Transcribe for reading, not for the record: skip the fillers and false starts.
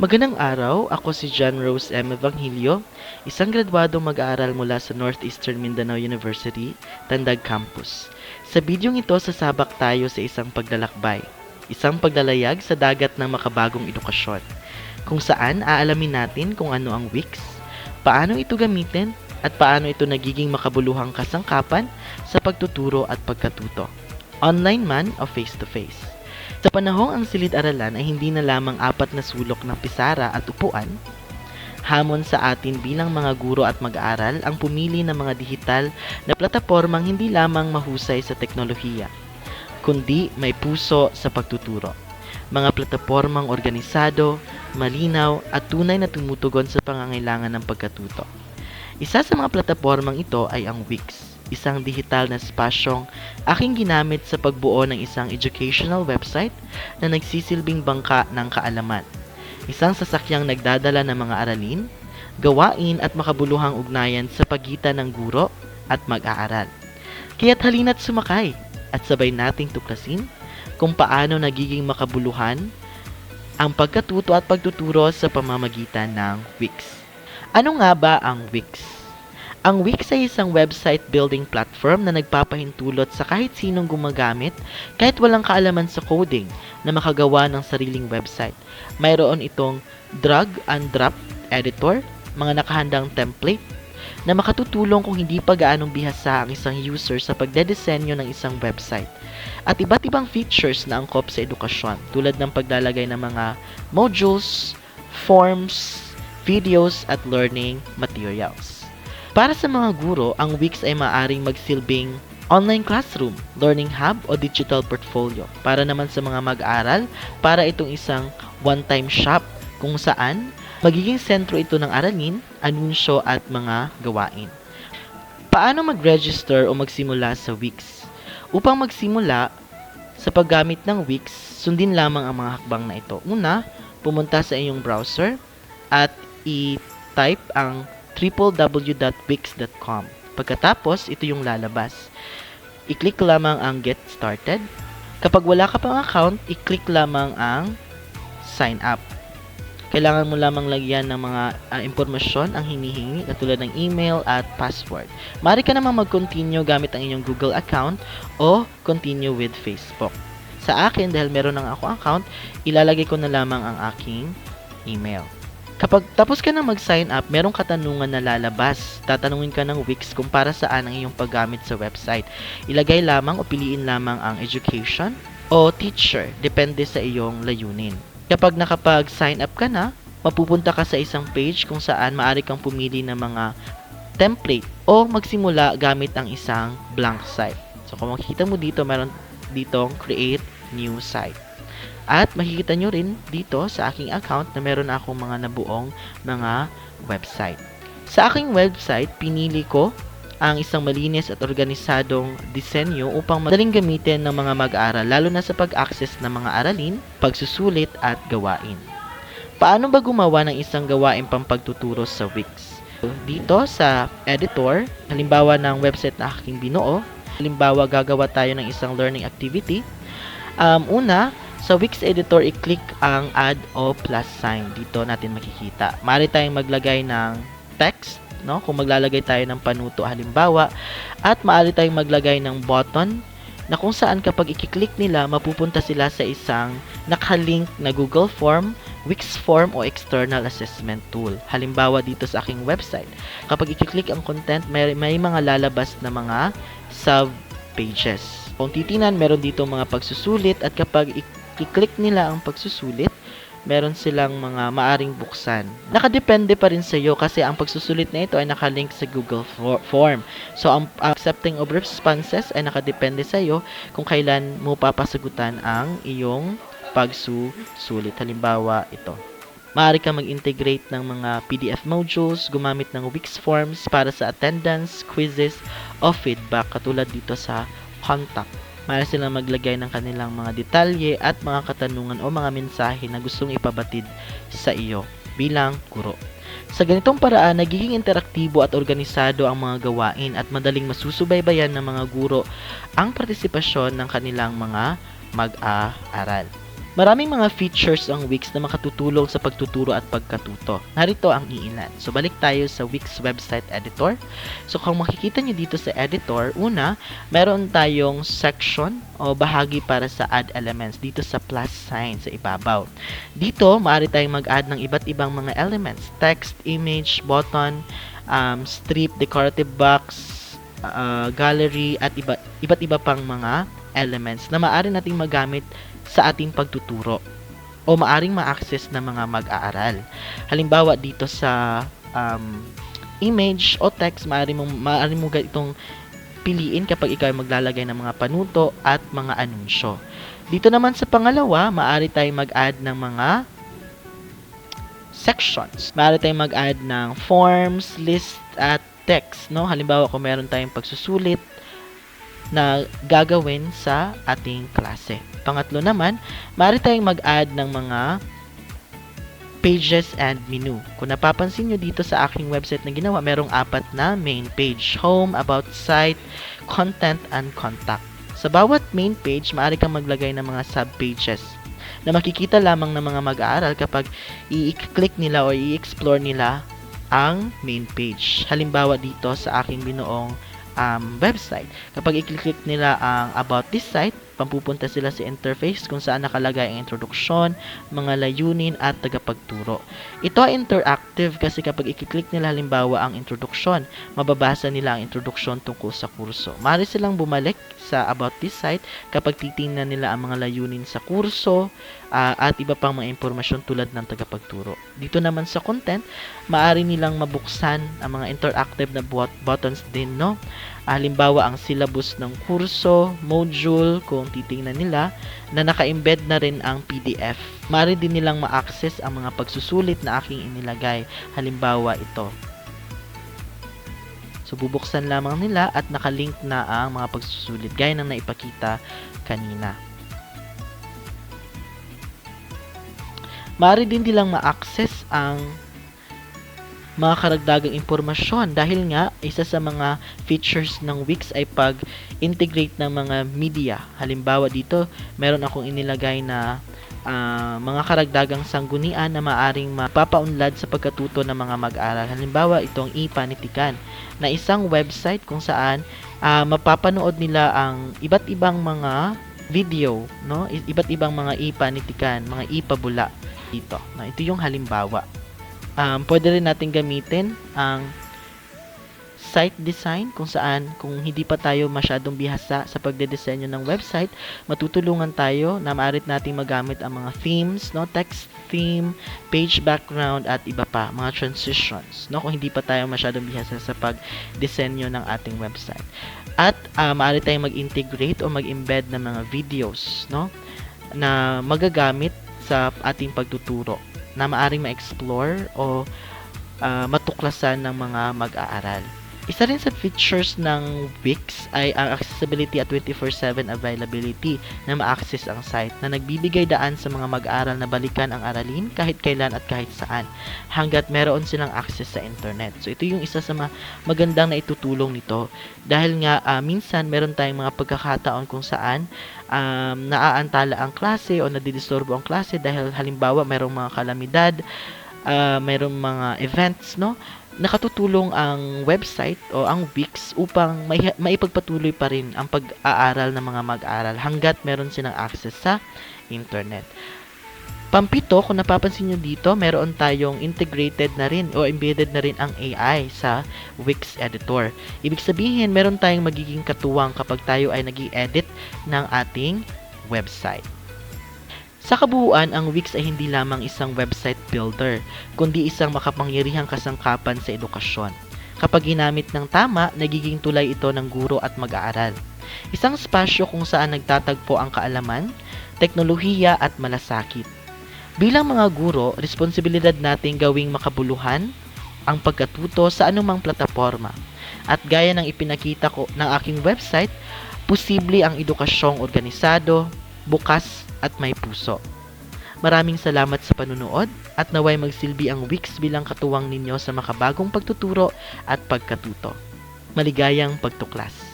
Magandang araw, ako si John Rose M. Evangelio, isang graduado mag-aaral mula sa Northeastern Mindanao University, Tandag Campus. Sa bidyong ito, sasabak tayo sa isang paglalakbay, isang paglalayag sa dagat ng makabagong edukasyon, kung saan aalamin natin kung ano ang Wix, paano ito gamitin, at paano ito nagiging makabuluhang kasangkapan sa pagtuturo at pagkatuto, online man o face-to-face. Sa panahong ang silid-aralan ay hindi na lamang apat na sulok ng pisara at upuan, hamon sa atin bilang mga guro at mag-aaral ang pumili ng mga digital na platapormang hindi lamang mahusay sa teknolohiya, kundi may puso sa pagtuturo. Mga platapormang organisado, malinaw at tunay na tumutugon sa pangangailangan ng pagkatuto. Isa sa mga platapormang ito ay ang Wix, isang digital na spasyong aking ginamit sa pagbuo ng isang educational website na nagsisilbing bangka ng kaalaman. Isang sasakyang nagdadala ng mga aralin, gawain at makabuluhang ugnayan sa pagitan ng guro at mag-aaral. Kaya't halina't sumakay at sabay nating tuklasin kung paano nagiging makabuluhan ang pagkatuto at pagtuturo sa pamamagitan ng Wix. Ano nga ba ang Wix? Ang Wix ay isang website building platform na nagpapahintulot sa kahit sinong gumagamit kahit walang kaalaman sa coding na makagawa ng sariling website. Mayroon itong drag and drop editor, mga nakahandang template na makatutulong kung hindi pa gaanong bihasa ang isang user sa pagdedesenyo ng isang website. At iba't ibang features na angkop sa edukasyon tulad ng paglalagay ng mga modules, forms, videos at learning materials. Para sa mga guro, ang Wix ay maaaring magsilbing online classroom, learning hub o digital portfolio. Para naman sa mga mag-aaral, para itong isang one-time shop kung saan magiging sentro ito ng aralin, anunsyo at mga gawain. Paano mag-register o magsimula sa Wix? Upang magsimula sa paggamit ng Wix, sundin lamang ang mga hakbang na ito. Una, pumunta sa iyong browser at i-type ang www.wix.com. Pagkatapos, ito yung lalabas. I-click lamang ang Get Started. Kapag wala ka pang account, i-click lamang ang Sign Up. Kailangan mo lamang lagyan ng mga impormasyon ang hinihingi katulad ng email at password. Maaari ka namang mag-continue gamit ang inyong Google account o continue with Facebook. Sa akin, dahil meron ng ako account, ilalagay ko na lamang ang aking email. Kapag tapos ka na mag-sign up, merong katanungan na lalabas. Tatanungin ka ng Wix kung para saan ang iyong paggamit sa website. Ilagay lamang o piliin lamang ang education o teacher, depende sa iyong layunin. Kapag nakapag-sign up ka na, mapupunta ka sa isang page kung saan maaari kang pumili ng mga template o magsimula gamit ang isang blank site. So kung makikita mo dito, meron ditong create new site. At makikita nyo rin dito sa aking account na meron akong mga nabuong mga website. Sa aking website, pinili ko ang isang malinis at organisadong disenyo upang madaling gamitin ng mga mag-aaral, lalo na sa pag-access ng mga aralin, pagsusulit at gawain. Paano ba gumawa ng isang gawain pampagtuturo sa Wix? Dito sa editor, halimbawa ng website na aking binuo, halimbawa gagawa tayo ng isang learning activity. Una, sa Wix editor, i-click ang add o plus sign. Dito natin makikita. Maaari tayong maglagay ng text, no? Kung maglalagay tayo ng panuto halimbawa, at maaari tayong maglagay ng button na kung saan kapag i-click nila, mapupunta sila sa isang nakalink na Google Form, Wix Form o External Assessment Tool. Halimbawa dito sa aking website. Kapag i-click ang content, may mga lalabas na mga sub-pages. Kung titinan, meron dito mga pagsusulit at kapag i-click nila ang pagsusulit, meron silang mga maaring buksan. Nakadepende pa rin sa iyo kasi ang pagsusulit na ito ay nakalink sa Google Form. So, ang accepting of responses ay nakadepende sa iyo kung kailan mo papasagutan ang iyong pagsusulit. Halimbawa, ito. Maaari ka mag-integrate ng mga PDF modules, gumamit ng Wix Forms para sa attendance, quizzes, o feedback katulad dito sa contact. Maaari silang maglagay ng kanilang mga detalye at mga katanungan o mga mensahe na gustong ipabatid sa iyo bilang guro. Sa ganitong paraan, nagiging interaktibo at organisado ang mga gawain at madaling masusubaybayan ng mga guro ang partisipasyon ng kanilang mga mag-aaral. Maraming mga features ang Wix na makatutulong sa pagtuturo at pagkatuto. Narito ang iilan. So balik tayo sa Wix website editor. So kung makikita nyo dito sa editor, una, meron tayong section o bahagi para sa add elements dito sa plus sign sa ibabaw. Dito, maaari tayong mag-add ng iba't ibang mga elements, text, image, button, strip, decorative box, gallery, at iba't iba pang mga elements na maaari nating magamit sa ating pagtuturo o maaring ma-access ng mga mag-aaral. Halimbawa dito sa image o text, maaari mo itong piliin kapag ikaw ay maglalagay ng mga panuto at mga anunsyo. Dito naman sa pangalawa, maaari tayong mag-add ng mga sections. Maaari tayong mag-add ng forms, list, at text, no? Halimbawa, kung meron tayong pagsusulit na gagawin sa ating klase. Pangatlo naman, maaari tayong mag-add ng mga pages and menu. Kung napapansin nyo dito sa aking website na ginawa, merong 4 na main page: home, about site, content, and contact. Sa bawat main page, maaari kang maglagay ng mga sub-pages na makikita lamang ng mga mag-aaral kapag i-click nila o i-explore nila ang main page. Halimbawa dito sa aking binuong website, kapag i-click nila ang about this site, pampupunta sila sa interface kung saan nakalagay ang introduksyon, mga layunin, at tagapagturo. Ito ay interactive kasi kapag i-click nila halimbawa ang introduksyon, mababasa nila ang introduksyon tungkol sa kurso. Maaari silang bumalik sa about this site kapag titingnan nila ang mga layunin sa kurso at iba pang mga impormasyon tulad ng tagapagturo. Dito naman sa content, maaari nilang mabuksan ang mga interactive na buttons din, no? Halimbawa ang syllabus ng kurso, module, kung titingnan nila, na naka-embed na rin ang PDF. Maaari din nilang ma-access ang mga pagsusulit na aking inilagay. Halimbawa ito. So bubuksan lamang nila at nakalink na ang mga pagsusulit gaya ng naipakita kanina. Maaari din nilang ma-access ang mga karagdagang impormasyon dahil nga isa sa mga features ng Wix ay pag-integrate ng mga media. Halimbawa dito, meron akong inilagay na mga karagdagang sanggunian na maaring mapapaunlad sa pagkatuto ng mga mag-aaral. Halimbawa, itong e-panitikan na isang website kung saan mapapanood nila ang iba't ibang mga video, no? Iba't ibang mga e-panitikan, mga e-pabula dito. No? Ito yung halimbawa. Pwede rin natin gamitin ang site design kung saan kung hindi pa tayo masyadong bihasa sa pagdedesenyo ng website, matutulungan tayo na maaari nating magamit ang mga themes, no, text theme, page background, at iba pa, mga transitions, no, kung hindi pa tayo masyadong bihasa sa pagdesenyo ng ating website. At maaari tayong mag-integrate o mag-embed ng mga videos, no, na magagamit sa ating pagtuturo, na maaring ma-explore o matuklasan ng mga mag-aaral. Isa rin sa features ng Wix ay ang accessibility at 24/7 availability na ma-access ang site na nagbibigay daan sa mga mag-aaral na balikan ang aralin kahit kailan at kahit saan hanggat meron silang access sa internet. So ito yung isa sa magandang na itutulong nito dahil nga minsan meron tayong mga pagkakataon kung saan naaantala ang klase o nadidisturbo ang klase dahil halimbawa merong mga kalamidad, merong mga events, no? Nakatutulong ang website o ang Wix upang maipagpatuloy pa rin ang pag-aaral ng mga mag-aaral hanggat meron silang access sa internet. Pampito, kung napapansin nyo dito, meron tayong integrated na rin o embedded na rin ang AI sa Wix editor. Ibig sabihin, meron tayong magiging katuwang kapag tayo ay nag-i-edit ng ating website. Sa kabuuan, ang Wix ay hindi lamang isang website builder, kundi isang makapangyarihang kasangkapan sa edukasyon. Kapag ginamit ng tama, nagiging tulay ito ng guro at mag-aaral. Isang espasyo kung saan nagtatagpo ang kaalaman, teknolohiya at malasakit. Bilang mga guro, responsibilidad nating gawing makabuluhan ang pagkatuto sa anumang plataforma. At gaya ng ipinakita ko ng aking website, posible ang edukasyong organisado, bukas at may puso. Maraming salamat sa panunood at naway magsilbi ang Wix bilang katuwang ninyo sa makabagong pagtuturo at pagkatuto. Maligayang pagtuklas!